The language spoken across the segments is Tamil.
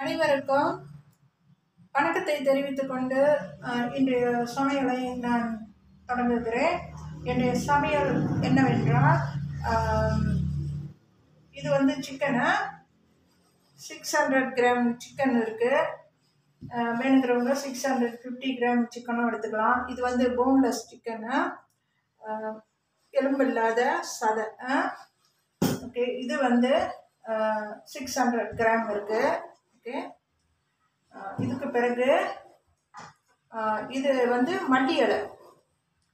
அனைவருக்கும் வணக்கத்தை தெரிவித்துக் கொண்டு இன்றைய சமையலை நான் தொடங்குகிறேன். என்னுடைய சமையல் என்னவென்றால், இது வந்து சிக்கனு 600 கிராம் சிக்கன் இருக்குது. வேணுங்கிறவங்க 650 கிராம் சிக்கனும் எடுத்துக்கலாம். இது வந்து போன்லெஸ் சிக்கனு, எலும்பு இல்லாத சதை. ஓகே, இது வந்து 600 கிராம் இருக்குது. ஓகே, இதுக்கு பிறகு இது வந்து மல்லி இலை,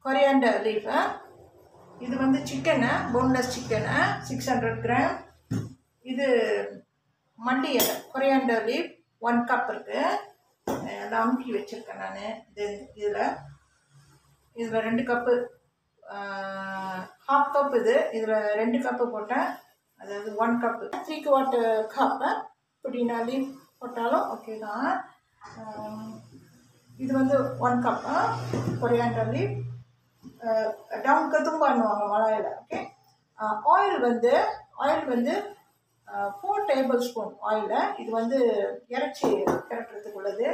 கொரியாண்டர் லீஃப். இது வந்து சிக்கனு, போன்லெஸ் சிக்கனு 600 கிராம். இது மல்லி இலை, கொரியாண்டர் லீஃப் 1 கப் இருக்குது. எல்லாம் அமுக்கி வச்சுருக்கேன் நான். இதில் 2 கப்பு, ஹாஃப் கப் இதில் 2 கப்பு போட்டேன். அதாவது 1 கப்பு, 3/4 கப்பு புதினா லீஃப் போட்டாலும் ஓகே தான். இது வந்து 1 கப் கொரியாண்டர் லீஃப், டவுன் கதும்பான்னுவாங்க மலையில். ஓகே, ஆயில் வந்து 4 டேபிள் ஸ்பூன் ஆயில். இது வந்து இறைச்சி கிடக்கிறதுக்கு உள்ளது.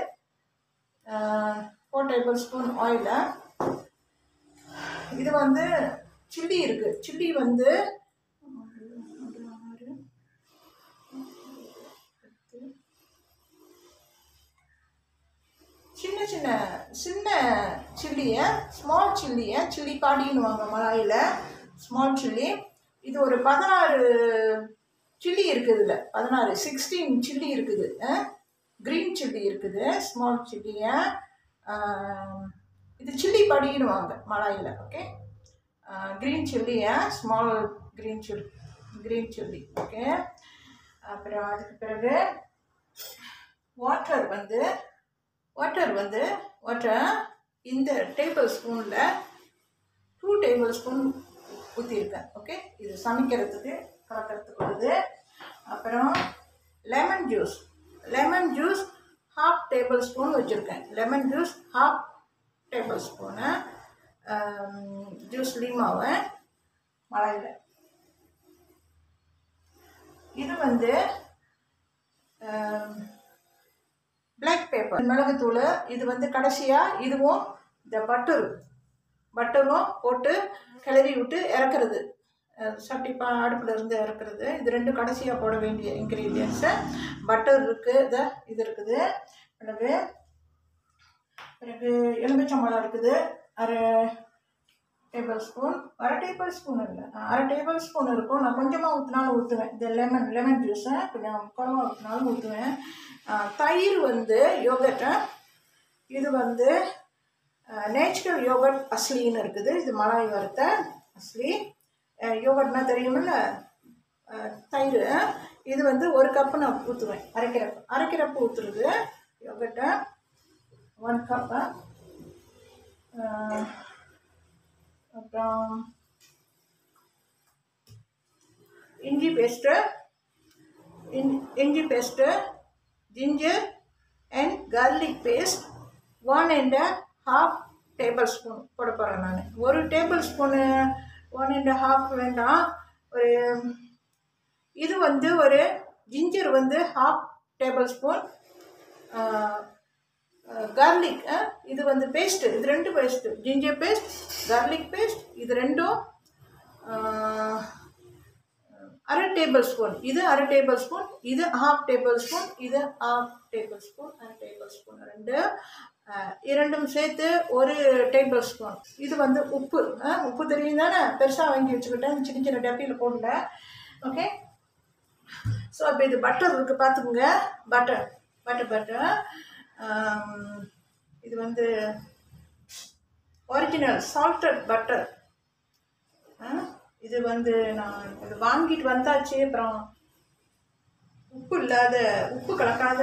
4 டேபிள் ஸ்பூன் ஆயில். இது வந்து சில்லி இருக்குது. சில்லி வந்து சின்ன சில்லியை, ஸ்மால் சில்லியை, சில்லி காடின்னுவாங்க மலாயில், ஸ்மால் சில்லி. இது ஒரு 16 சில்லி இருக்குது. இதில் 16 சில்லி இருக்குது. க்ரீன் சில்லி இருக்குது, ஸ்மால் சில்லியை. இது சில்லி படின்னுவாங்க மலாயில். ஓகே, க்ரீன் சில்லியை, ஸ்மால் க்ரீன் சில்லி. ஓகே, அப்புறம் அதுக்கு பிறகு வாட்டர் இந்த டேபிள் ஸ்பூனில் 2 டேபிள் ஸ்பூன் ஊற்றிருக்கேன். ஓகே, இது சமைக்கிறதுக்கு கலக்கிறதுக்கு உள்ளது. அப்புறம் lemon juice half tablespoon வச்சுருக்கேன். Lemon juice half tablespoon. Juice லீமாவை மலையில். இது வந்து பிளாக் பேப்பர், மிளகுத்தூள். இது வந்து கடைசியாக இதுவும் இந்த பட்டரும் போட்டு கிளறி விட்டு இறக்குறது, சட்டி அடுப்பில் இருந்து இறக்குறது. இது 2 கடைசியாக போட வேண்டிய இன்க்ரீடியன்ஸு. பட்டர் இருக்குது, இது இருக்குது. பிறகு எலுமிச்சம்பழம் இருக்குது, அரை டேபிள் ஸ்பூன் இல்லை, அரை டேபிள் ஸ்பூன் இருக்கும். நான் கொஞ்சமாக ஊற்றினாலும் ஊற்றுவேன். இந்த லெமன் ஜூஸை கொஞ்சம் குறவாக ஊற்றினாலும் ஊற்றுவேன். தயிர் வந்து யோகர்ட்டு. இது வந்து நேச்சுரல் யோகர்ட் அஸ்லின்னு இருக்குது. இது மலாய் வறுத்த அஸ்லி யோகர்ட்னா தெரியுமில்ல, தயிர். இது வந்து 1 கப்பு நான் ஊற்றுவேன். அரைக்கிறப்பு ஊற்றுறது யோகர்ட்டை 1 கப்பு. அப்புறம் இஞ்சி paste, ginger and garlic paste 1.5 tablespoon போட போகிறேன் நான். 1 டேபிள் ஸ்பூனு 1.5 வேண்டாம். இது வந்து ஒரு ஜிஞ்சர் வந்து ஹாஃப் டேபிள் ஸ்பூன். கார்லிக், இது வந்து பேஸ்ட்டு. இது 2 paste, ginger paste, garlic paste. இது 2ம் அரை டேபிள் ஸ்பூன். இது அரை டேபிள் ஸ்பூன், இது ஹாஃப் டேபிள் ஸ்பூன், இது ஹாஃப் டேபிள் ஸ்பூன், அரை டேபிள் ஸ்பூன். 2ம் சேர்த்து 1 டேபிள் ஸ்பூன். இது வந்து உப்பு தெரியும் தானே, பெருசாக வாங்கி வச்சுக்கிட்டேன், சின்ன டப்பியில் போடல. ஓகே, ஸோ அப்போ இது பட்டர் இருக்குது பார்த்துக்குங்க. பட்டர் இது வந்து ஒரிஜினல் சால்டட் பட்டர். இது வந்து நான் இது வாங்கிட்டு வந்தாச்சு. அப்புறம் உப்பு கலக்காத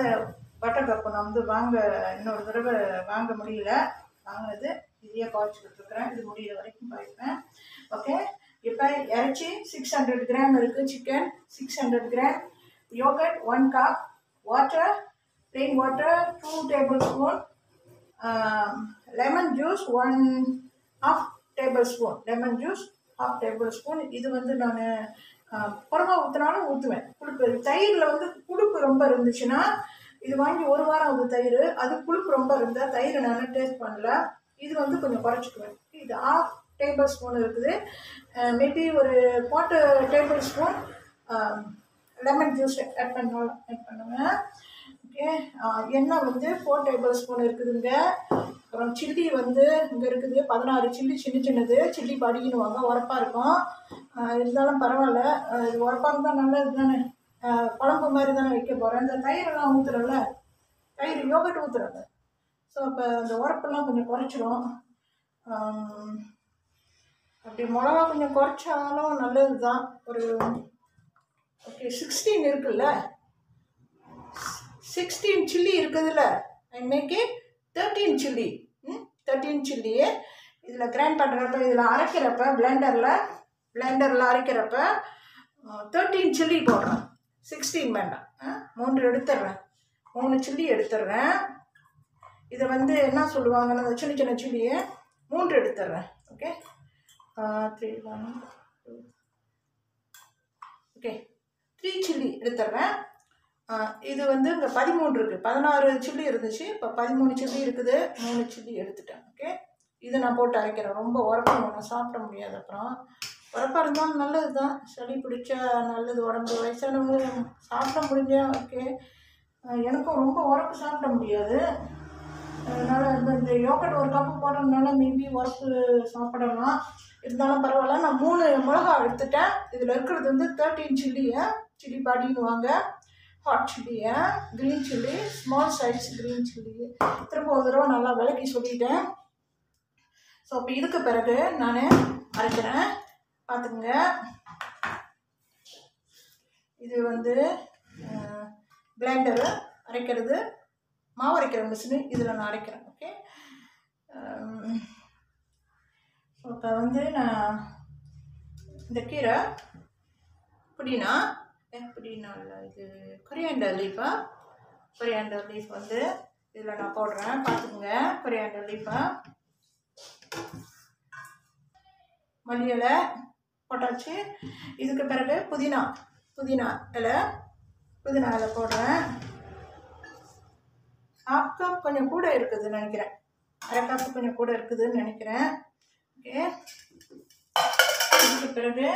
பட்டர் கப்பு நான் வந்து இன்னொரு தடவை வாங்க முடியல. வாங்கினது இதையே காய்ச்சிக்கிட்டு இருக்கிறேன். இது முடிகிற வரைக்கும் காய்ப்பேன். ஓகே, இப்போ இறைச்சி 600 கிராம் இருக்குது. Chicken 600 gram, yoghurt 1 cup, water, plain water 2 tablespoon, lemon juice 1/2 tablespoon. half tablespoon. இது வந்து நான் குறவா ஊற்றினாலும் ஊற்றுவேன். புளிப்பு தயிரில் வந்து புளிப்பு ரொம்ப இருந்துச்சுன்னா இது வாங்கி 1 வாரம் ஆகுது தயிர். அது புளிப்பு ரொம்ப இருந்தால் தயிர் நான் டேஸ்ட் பண்ணல. இது வந்து கொஞ்சம் குறைச்சிக்குவேன். இது 1/2 டேபிள் ஸ்பூன் இருக்குது. மேபி ஒரு 4 tablespoon lemon juice add பண்ணுவேன். ஓகே. எண்ணெய் வந்து 4 டேபிள் ஸ்பூன் இருக்குதுங்க. அப்புறம் சில்லி வந்து இங்கே இருக்குது 16 சில்லி, சின்னது சில்லி படிக்கணுவாங்க, உரப்பாக இருக்கும். இருந்தாலும் பரவாயில்ல, இது உரப்பாக இருந்தால் நல்லது தானே. குழம்பு மாதிரி தானே வைக்க போகிறேன். இந்த தயிரெல்லாம் ஊற்றுறோம்ல, தயிர் யோகட் ஊற்றுறோங்க. ஸோ அப்போ அந்த உரப்பெல்லாம் கொஞ்சம் குறைச்சிரும். அப்படி மிளகா கொஞ்சம் குறைச்சாலும் நல்லது தான். ஒரு ஓகே 16 இருக்குல்ல, 16 சில்லி இருக்குதுல்ல, ஐ மேக் இட் 13 சில்லி. 13 சில்லியே இதில் கிரைண்ட் பண்ணுறப்ப, இதில் அரைக்கிறப்ப பிளெண்டரில் அரைக்கிறப்ப 13 சில்லி போடுறேன். 16 வேண்டாம். 3 எடுத்துடுறேன். 3 சில்லி எடுத்துடுறேன். இதை வந்து என்ன சொல்லுவாங்கன்னா சின்ன சில்லியை 3 எடுத்துடுறேன். ஓகே. 3 1 2 ஓகே 3 சில்லி எடுத்துடுறேன். இது வந்து இங்கே 13 இருக்குது. 16 சில்லி இருந்துச்சு, இப்போ 13 சில்லி இருக்குது. 3 சில்லி எடுத்துட்டேன். ஓகே. இதை நான் போட்டு அரைக்கிறேன். ரொம்ப உரப்பாக நான் சாப்பிட முடியாது. அப்புறம் உரப்பாக இருந்தாலும் நல்லது தான், சளி பிடிச்சா நல்லது உடம்பு. வயசானவங்க சாப்பிட முடிஞ்சா ஓகே. எனக்கும் ரொம்ப உரப்பு சாப்பிட முடியாது. அதனால் இந்த யோகட் 1 கப்பு போடுறதுனால மேபி உரப்பு சாப்பிடலாம். இருந்தாலும் பரவாயில்ல. நான் 3 மிளகா எடுத்துட்டேன். இதில் இருக்கிறது வந்து 13 சில்லி பாடின்னு ஹாட் சில்லியை, green chilli, small size green chilli. திரும்ப ஒரு தடவை நல்லா விளக்கி சொல்லிட்டேன். ஸோ இப்போ இதுக்கு பிறகு நான் அரைக்கிறேன். பார்த்துக்குங்க. இது வந்து பிளெண்டரு அரைக்கிறது, மாவு அரைக்கிற மிஷினு, இதில் நான் அரைக்கிறேன். ஓகே. ஸோ இப்போ வந்து நான் இந்த கீரை புதினா இல்லை, இது கொரியாண்டர் லீஃப் வந்து இதில் நான் போடுறேன். பார்த்துக்குங்க. கொரியாண்டர் லீஃபை, மல்லி இலை போட்டாச்சு. இதுக்கு பிறகு புதினா இலை போடுறேன். 1/2 கப் கொஞ்சம் கூட இருக்குதுன்னு நினைக்கிறேன். 1/2 கப் கொஞ்சம் கூட இருக்குதுன்னு நினைக்கிறேன். ஓகே. இதுக்கு பிறகு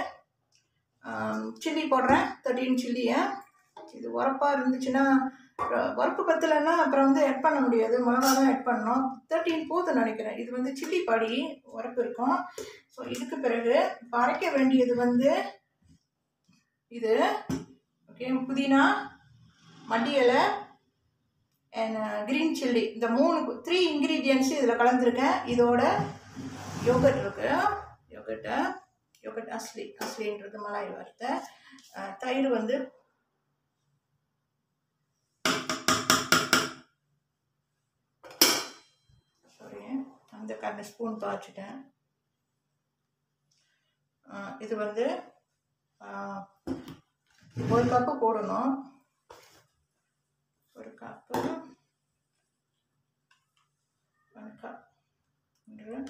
சில்லி போடுறேன். 13 சில்லியை. இது உரப்பாக இருந்துச்சுன்னா, உரப்பு பத்தலைன்னா அப்புறம் வந்து ஆட் பண்ண முடியாது, மிளகா தான் ஆட் பண்ணணும். 13 போதுன்னு நினைக்கிறேன். இது வந்து சில்லி பாடி உரப்பு இருக்கும். ஸோ இதுக்கு பிறகு இப்போ அரைக்க வேண்டியது வந்து இது. ஓகே. புதினா, மல்லி இலை அண்ட் க்ரீன் சில்லி, இந்த 3 இன்க்ரீடியன்ட்ஸு இதில் கலந்துருக்கேன். இதோட யோகட் இருக்குது. யோகட் அஸ்லின்றது மலாய் வறுத்த. தயிர் வந்து அந்த ஸ்பூன் பாய்ச்சிட்டேன். இது வந்து 1 கப்பு போடணும். 1 cup 1 cup 1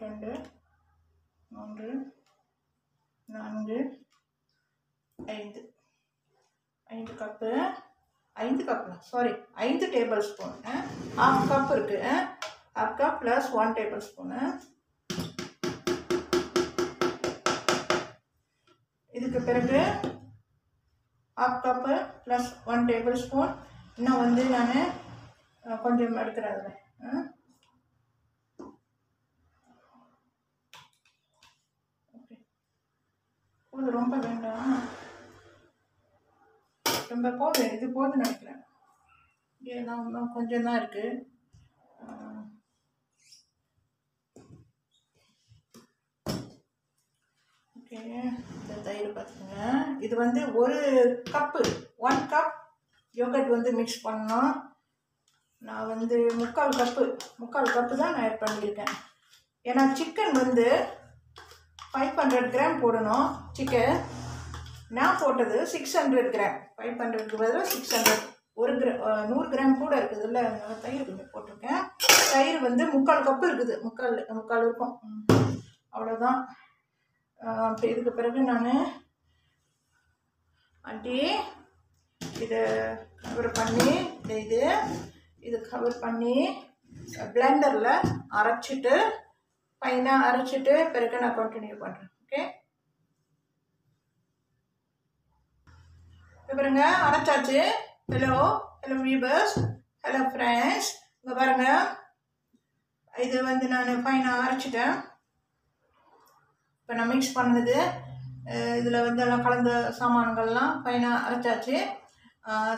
2 3 4 5 cup 5 table spoon. 1/2 cup இருக்குது. 1/2 கப் ப்ளஸ் 1 டேபிள் ஸ்பூனு. இதுக்கு பிறகு 1/2 கப்பு ப்ளஸ் 1 டேபிள் ஸ்பூன். இன்னும் வந்து நான் கொஞ்சம் எடுக்கிறேன். அதில் ஓகே. இது ரொம்ப வேண்டாம், ரொம்ப போதும். இது போதுன்னு நினைக்கிறேன். ஏன்னா இன்னும் கொஞ்சம் தான் இருக்குது. ஓகே. இந்த தயிர் பார்த்துங்க. இது வந்து 1 கப் யோகட் வந்து மிக்ஸ் பண்ணணும். நான் வந்து 3/4 கப்பு தான் நான் ஆட் பண்ணியிருக்கேன். ஏன்னா சிக்கன் வந்து 500 கிராம் போடணும். சிக்கன் நான் போட்டது 600 கிராம். 500க்கு பதிலாக 600. 100 கிராம் கூட இருக்குது இல்லை, அதனால தயிர் கொஞ்சம் போட்டிருக்கேன். தயிர் வந்து 3/4 கப்பு இருக்குது. முக்கால் இருக்கும். அவ்வளோதான். இப்போ இதுக்கு பிறகு நான் இதை கவர் பண்ணி இது கவர் பண்ணி பிளெண்டரில் அரைச்சிட்டு ஃபைனாக அரைச்சிட்டு பிறகு நான் கண்டினியூ பண்ணுறேன். ஓகே, பாருங்க அரைச்சாச்சு. Hello viewers, hello friends. இங்கே பாருங்க, இது வந்து நான் ஃபைனாக அரைச்சிட்டேன். இப்போ நான் மிக்ஸ் பண்ணது இதில் வந்து எல்லாம் கலந்த சாமான்கள்லாம் ஃபைனாக அரைச்சாச்சு.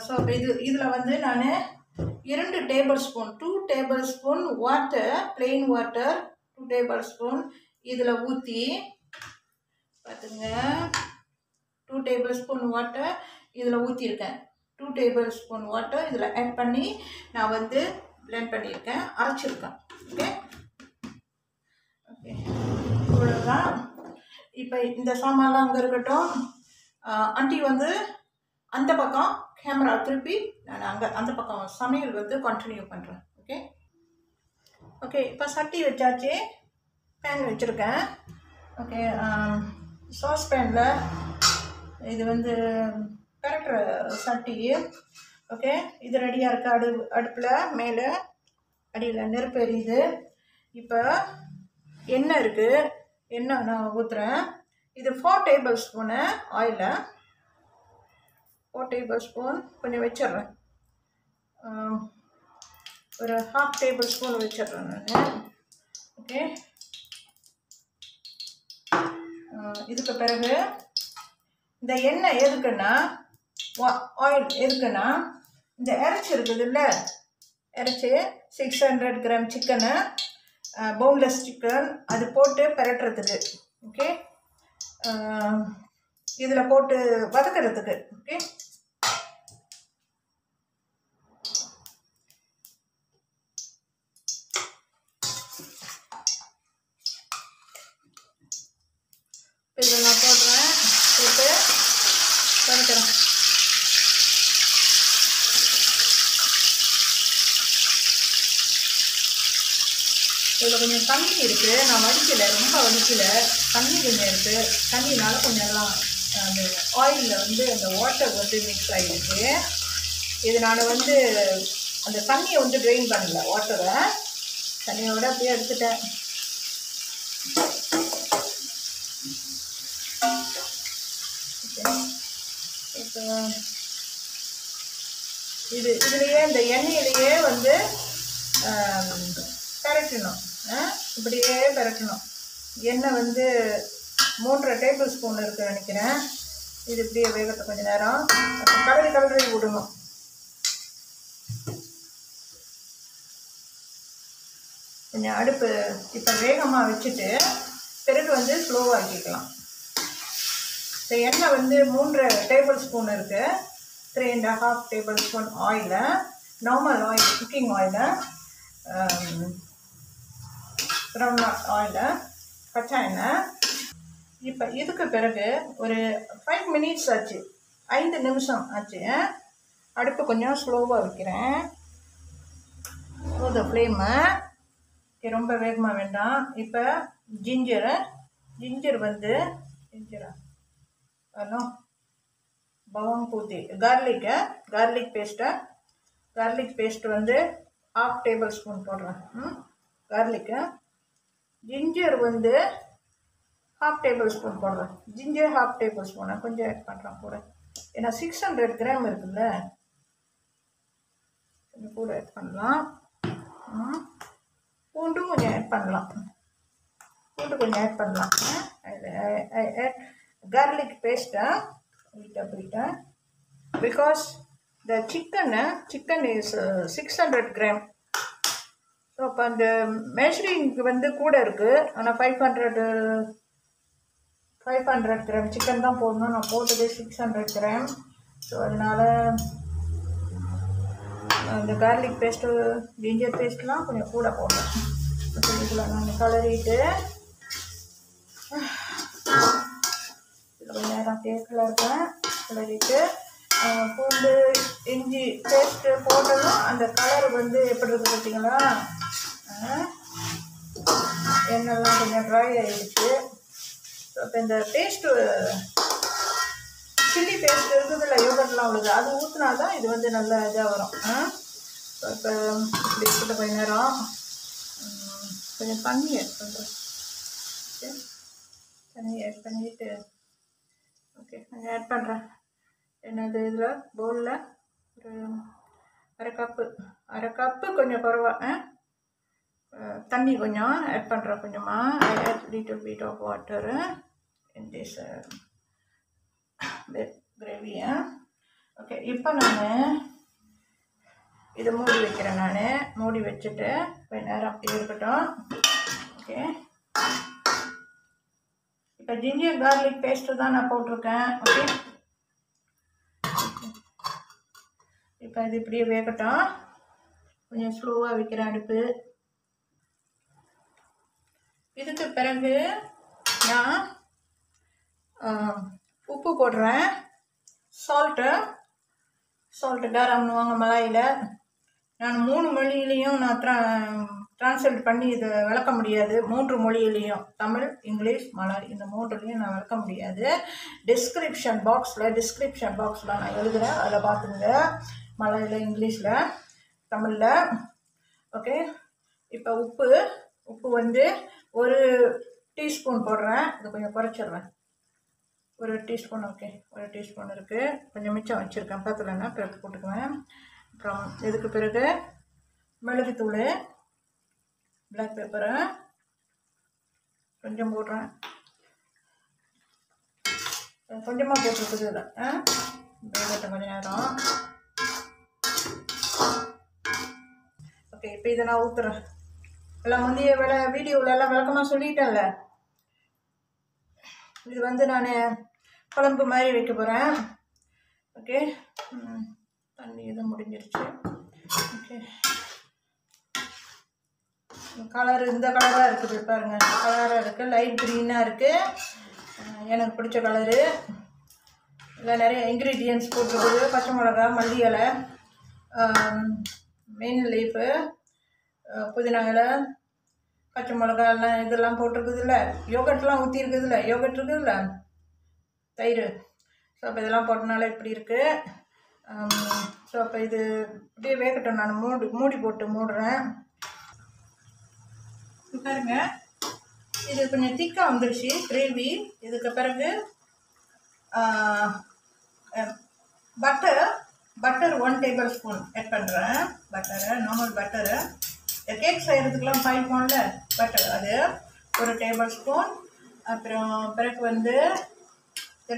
ஸோ இதில் வந்து நான் 2 table spoon 2 table spoon water, plain water 2 table spoon இதில் ஊற்றி பார்த்துங்க. 2 டேபிள் ஸ்பூன் வாட்டர் இதில் ஊற்றிருக்கேன். 2 டேபிள் ஸ்பூன் வாட்டர் இதில் ஆட் பண்ணி நான் வந்து பிளெண்ட் பண்ணியிருக்கேன், அரைச்சிருக்கேன். ஓகே ஓகே, இவ்வளோதான். இப்போ இந்த சாமான்லாம் அங்கே இருக்கட்டும். ஆண்டி வந்து அந்த பக்கம் கேமரா திருப்பி நான் அந்த பக்கம் சமையல் வந்து கண்டினியூ பண்ணுறேன். ஓகே ஓகே, இப்போ சட்டி வச்சாச்சு, பேன் வச்சுருக்கேன். ஓகே, சாஸ் பேனில் இது வந்து கரெக்டர் சட்டி. ஓகே, இது ரெடியாக இருக்குது. அடுப்பில் மேலே அடியில் நெருப்பு எரியுது. இப்போ எண்ணெய் இருக்குது, எண்ணெய் நான் ஊற்றுறேன். இது 4 டேபிள் ஸ்பூனு ஆயிலை, 4 டேபிள் ஸ்பூன் கொஞ்சம் வச்சிட்றேன். ஒரு 1/2 டேபிள் ஸ்பூன் வச்சிட்றேன் நான். ஓகே, இதுக்கு பிறகு இந்த எண்ணெய் எதுக்குன்னா, ஆயில் எதுக்குன்னா, இந்த இறைச்சி இருக்குது இல்லை, இறைச்சி 600 கிராம் சிக்கனு, போன்லெஸ் சிக்கன், அது போட்டு பெரட்டுறதுக்கு. ஓகே, இதில் போட்டு வதக்கிறதுக்கு. ஓகே, இதில் நான் போடுறேன், போட்டு வதக்கிறேன். இதில் கொஞ்சம் தண்ணி இருக்குது, நான் வடிக்கலை, ரொம்ப வடிக்கலை, தண்ணி கொஞ்சம் இருக்குது. தண்ணினால கொஞ்சம் எல்லாம் அந்த ஆயிலில் வந்து அந்த வாட்டர் வந்து மிக்ஸ் ஆகிருக்கு. இது நான் வந்து அந்த தண்ணியை வந்து ட்ரெயின் பண்ணல, வாட்டரை தண்ணியோட அப்படியே எடுத்துட்டேன். இப்போ இதுலேயே இந்த எண்ணெயிலேயே வந்து பெரட்டணும், இப்படியே பெரட்டணும். எண்ணெய் வந்து 3.5 டேபிள் ஸ்பூன் இருக்குது நினைக்கிறேன். இது இப்படியே வேகத்தை கொஞ்சம் நேரம் கலரி விடணும். கொஞ்சம் அடுப்பு இப்போ வேகமாக வச்சுட்டு பிறகு வந்து ஸ்லோவாக்கிக்கலாம். இந்த எண்ணெய் வந்து 3.5 டேபிள் ஸ்பூன் இருக்குது. 3.5 டேபிள் ஸ்பூன் ஆயிலை, நார்மல் ஆயில், குக்கிங் ஆயிலை, கிரவுண்ட்நட் ஆயிலை, பச்சை எண்ணெய். இப்போ இதுக்கு பிறகு ஒரு 5 மினிட்ஸ் ஆச்சு, 5 நிமிஷம் ஆச்சு. அடுப்பு கொஞ்சம் ஸ்லோவாக வைக்கிறேன். ஃப்ளேமை ரொம்ப வேகமாக வேண்டாம். இப்போ ஜிஞ்சர் வந்து பவாங் பூத்தி கார்லிக் பேஸ்ட்டு வந்து 1/2 டேபிள் ஸ்பூன் போடுறேன். கார்லிக்கு ஜிஞ்சர் வந்து 1/2 டேபிள் ஸ்பூன் போடுறேன். ஜிஞ்சர் 1/2 டேபிள் ஸ்பூனை கொஞ்சம் ஆட் பண்ணுறேன் கூட, ஏன்னா 600 கிராம் இருக்குல்ல, கொஞ்சம் கூட ஆட் பண்ணலாம். பூண்டும் கொஞ்சம் ஆட் பண்ணலாம், garlic paste because the chicken is 600 gram. So அப்போ அந்த மெஷரிங்க்கு வந்து கூட இருக்குது. ஆனால் 500 கிராம் சிக்கன் தான் போடணும். நான் போட்டது 600 கிராம். ஸோ அதனால் அந்த கார்லிக் பேஸ்ட்டு, ஜிஞ்சர் பேஸ்ட்லாம் கொஞ்சம் கூட போடணும். இதில் நான் கலரிட்டு கொஞ்சம் நேரம் கிளறிட்டு பூண்டு இஞ்சி பேஸ்ட்டு போட்டதும் அந்த கலர் வந்து எப்படி இருக்குது பார்த்தீங்களா? எண்ணெய்லாம் கொஞ்சம் ட்ரை ஆகிடுச்சு. ஸோ இப்போ இந்த பேஸ்ட்டு சில்லி பேஸ்ட் இருக்குதுல்ல யோகர்ட்லாம் உள்ளது, அது ஊற்றினா தான் இது வந்து நல்ல இதாக வரும். இப்போ இப்படி இருக்கிற கொஞ்ச நேரம் கொஞ்சம் தண்ணி ஆட் பண்ணுறேன். ஓகே, தண்ணி ஆட் பண்ணிவிட்டு ஓகே நான் ஆட் பண்ணுறேன். என்னது இதில் பவுலில் ஒரு அரை கப்பு கொஞ்சம் குறைவா தண்ணி கொஞ்சம் ஆட் பண்ணுறேன். கொஞ்சமாக add little bit of water in this gravy. Okay, இப்போ நான் இதை மூடி வைக்கிறேன். நான் மூடி வச்சுட்டு கொஞ்ச நேரம் அப்படியே இருக்கட்டும். ஓகே, இப்போ ஜிஞ்சர் கார்லிக் பேஸ்ட்டு தான் நான் போட்டிருக்கேன். ஓகே, இப்போ இது இப்படியே வேகட்டும். கொஞ்சம் ஸ்லோவாக வைக்கிறேன் அடுப்பு. இதுக்கு பிறகு நான் உப்பு போடுறேன். சால்ட்டு காரம்னுவாங்க மலாயில். நான் 3 மொழியிலையும் நான் ட்ரான்ஸ்லேட் பண்ணி இதை விளக்க முடியாது. 3 மொழியிலையும், தமிழ், இங்கிலீஷ், மலாய், இந்த 3லையும் நான் விளக்க முடியாது. டிஸ்கிரிப்ஷன் பாக்ஸில் நான் எழுதுகிறேன், அதில் பார்த்துங்க. மலாயில், இங்கிலீஷில், தமிழில். ஓகே, இப்போ உப்பு வந்து 1 டீஸ்பூன் போடுறேன். இது கொஞ்சம் குறைச்சிடுறேன். 1 டீஸ்பூன். ஓகே, 1 டீஸ்பூன் இருக்குது. கொஞ்சம் மிச்சம் வச்சுருக்கேன், பத்தலைன்னா பிறகு போட்டுக்குவேன். அப்புறம் இதுக்கு பிறகு மிளகுத்தூள், பிளாக் பெப்பரு கொஞ்சம் போடுறேன். கொஞ்சமாக போட்டுருக்குது இல்லை. வேகட்டும் கொஞ்சம் நேரம். ஓகே, இப்போ இதை நான் ஊற்றுறேன். எல்லாம் முந்தைய வீடியோவிலலாம் விளக்கமாக சொல்லிட்டேன்ல. இது வந்து நான் குழம்பு மாதிரி வைக்க போகிறேன். ஓகே, தண்ணி இது முடிஞ்சிருச்சு. ஓகே, கலர் இந்த கலராக இருக்குது பாருங்கள். கலராக இருக்குது, லைட் க்ரீனாக இருக்குது. எனக்கு பிடிச்ச கலரு. இல்லை நிறைய இன்க்ரீடியன்ட்ஸ் போட்டிருக்குது. பச்சை மிளகா, மல்லி இலை, மெயின் லீஃபு, புதினா இலை, பச்சை மிளகா எல்லாம் இதெல்லாம் போட்டிருக்குதுல்ல. யோகர்ட்லாம் ஊற்றிருக்குதுல்ல, யோகர்ட் இருக்குதுல்ல, தயிர். ஸோ அப்போ இதெல்லாம் போட்டனால இப்படி இருக்குது. ஸோ அப்போ இது இப்படியே வேகட்டும். நான் மூடி போட்டு மூடுறேன். பாருங்க, இது கொஞ்சம் திக்காக வந்துருச்சு கிரேவி. இதுக்கு பிறகு பட்டர் 1 டேபிள் ஸ்பூன் ஆட் பண்ணுறேன். நார்மல் பட்டரு கேக் செய்கிறதுக்கெலாம் பாய்ப்போம்ல பட்டர், அது 1 டேபிள் ஸ்பூன். அப்புறம் பிறகு வந்து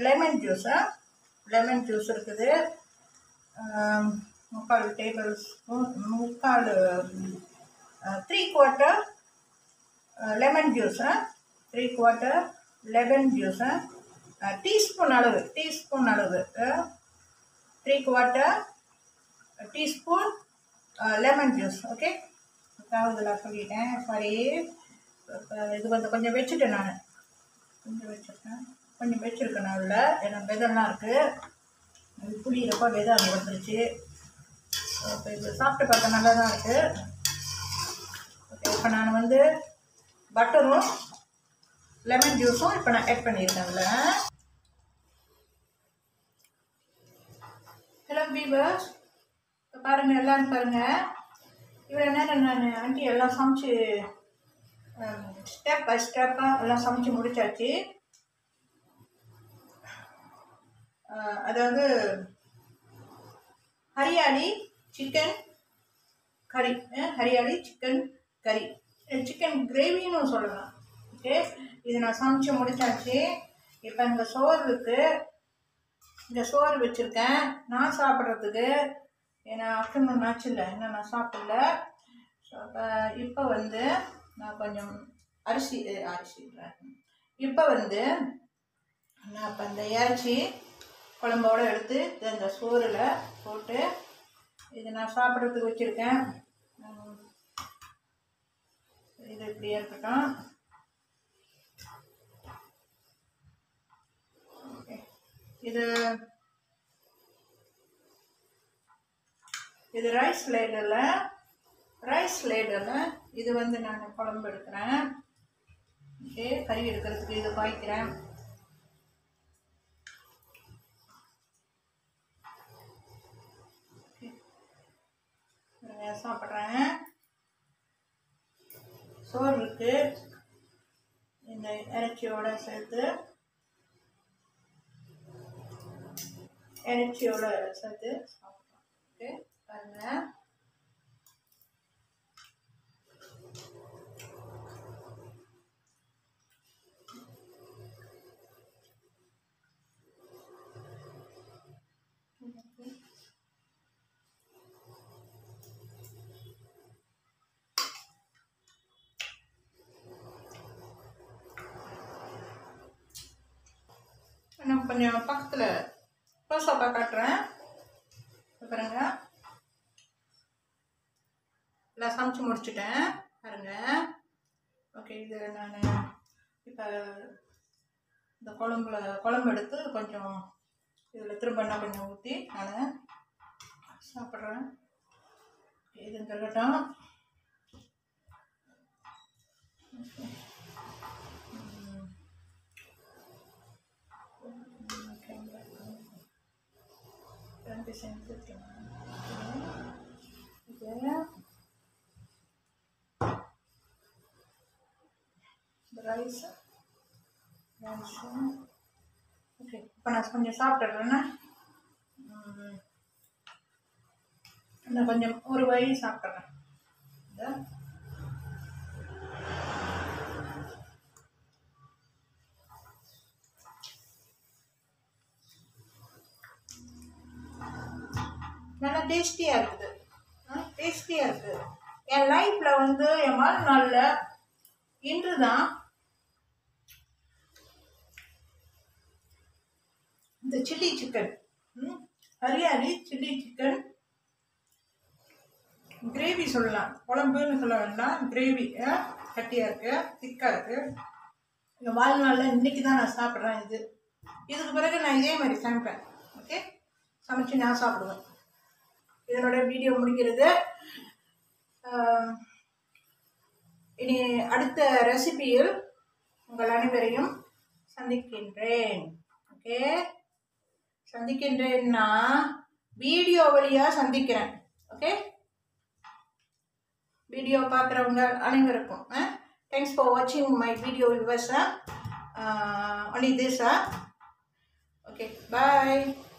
லெமன் ஜூஸ் இருக்குது. 3/4 table spoon, 3/4 lemon juice, 3/4 lemon juice, teaspoon அளவு 3/4 டீஸ்பூன் லெமன் ஜூஸ். ஓகே, இதெல்லாம் சொல்லிட்டேன், சாரி. இது வந்து கொஞ்சம் வச்சுட்டேன். நான் கொஞ்சம் வச்சுருக்கேன் நான் அதில். ஏன்னா விதெல்லாம் இருக்குது, அது புளியிறப்போ விதை அங்கே வந்துருச்சு. இப்போ இது சாப்பிட்டு பார்க்க நல்லா தான் இருக்குது. ஓகே, இப்போ நான் வந்து பட்டரும் லெமன் ஜூஸும் இப்போ நான் ஆட் பண்ணியிருக்கேன் அதில். ஹலோ வீவர்ஸ், இப்போ பாருங்கள், எல்லாம் பாருங்கள். இவ்வளோ நேரம் நான் ஆண்டி எல்லாம் சமைச்சு ஸ்டெப் பை ஸ்டெப்பாக எல்லாம் சமைச்சு முடிச்சாச்சு. அதாவது ஹரியாலி சிக்கன் கறி, சிக்கன் கிரேவின்னு சொல்லலாம். ஓகே, இது நான் சமைச்சு முடிச்சாச்சு. இப்போ இங்கே சோறு இருக்குது, இங்கே சோறு வச்சுருக்கேன் நான் சாப்பிட்றதுக்கு. ஏன்னா ஆஃப்டர்நூன் ஆச்சு இல்லை, இன்னும் நான் சாப்பிடல. ஸோ இப்போ வந்து நான் கொஞ்சம் அரிசிடுறேன். இப்போ வந்து நான் இப்போ இந்த இறைச்சி குழம்போடு எடுத்து இந்த சோறில் போட்டு இது நான் சாப்பிட்றதுக்கு வச்சுருக்கேன். இது இப்படியே இருக்கட்டும். ஓகே, இது ரைஸ் லேடரில் இது வந்து நான் குழம்பு எடுக்கிறேன். ஓகே, கறி எடுக்கிறதுக்கு இது பாய்க்கிறேன். சாப்பிட்றேன். சோறு இருக்குது, இந்த இறைச்சியோட சேர்த்து சாப்பிட்றோம். ஓகே பாருங்கள். நான் கொஞ்சம் பக்கத்தில் க்ளோஸாக காட்டுறேன் பாருங்க. எல்லாம் சமைச்சு முடிச்சுட்டேன் பாருங்க. ஓகே, இது நான் இப்போ இந்த குழம்பு எடுத்து கொஞ்சம் இதில் திரும்ப கொஞ்சம் ஊற்றி நான் சாப்பிட்றேன். இது இருக்கட்டும். ரைஸ். ஓகே, இப்போ நான் கொஞ்சம் சாப்பிட்டுறேன்னா நான் கொஞ்சம் ஒரு வழி சாப்பிட்றேன். நல்லா டேஸ்டியாக இருக்குது. என் லைஃப்பில் வந்து என் வாழ்நாளில் இன்று தான் இந்த chilli chicken, hariyali chilli chicken gravy சொல்லலாம், குழம்புன்னு சொல்ல வேண்டாம், கிரேவி கட்டியாக இருக்குது, திக்காக இருக்குது. என் வாழ்நாளில் இன்றைக்கி தான் நான் சாப்பிட்றேன். இதுக்கு பிறகு நான் இதே மாதிரி சமைப்பேன். ஓகே, சமைச்சு நான் சாப்பிடுவேன். இதனோட வீடியோ முடிக்கிறது. இனி அடுத்த ரெசிபியில் உங்கள் அனைவரையும் சந்திக்கின்றேன். ஓகே, சந்திக்கின்றேன்னா வீடியோ வழியாக சந்திக்கிறேன். ஓகே, வீடியோ பார்க்குறவங்க அனைவருக்கும் தேங்க்ஸ் ஃபார் வாட்சிங் my video viewers. only this. Okay, bye.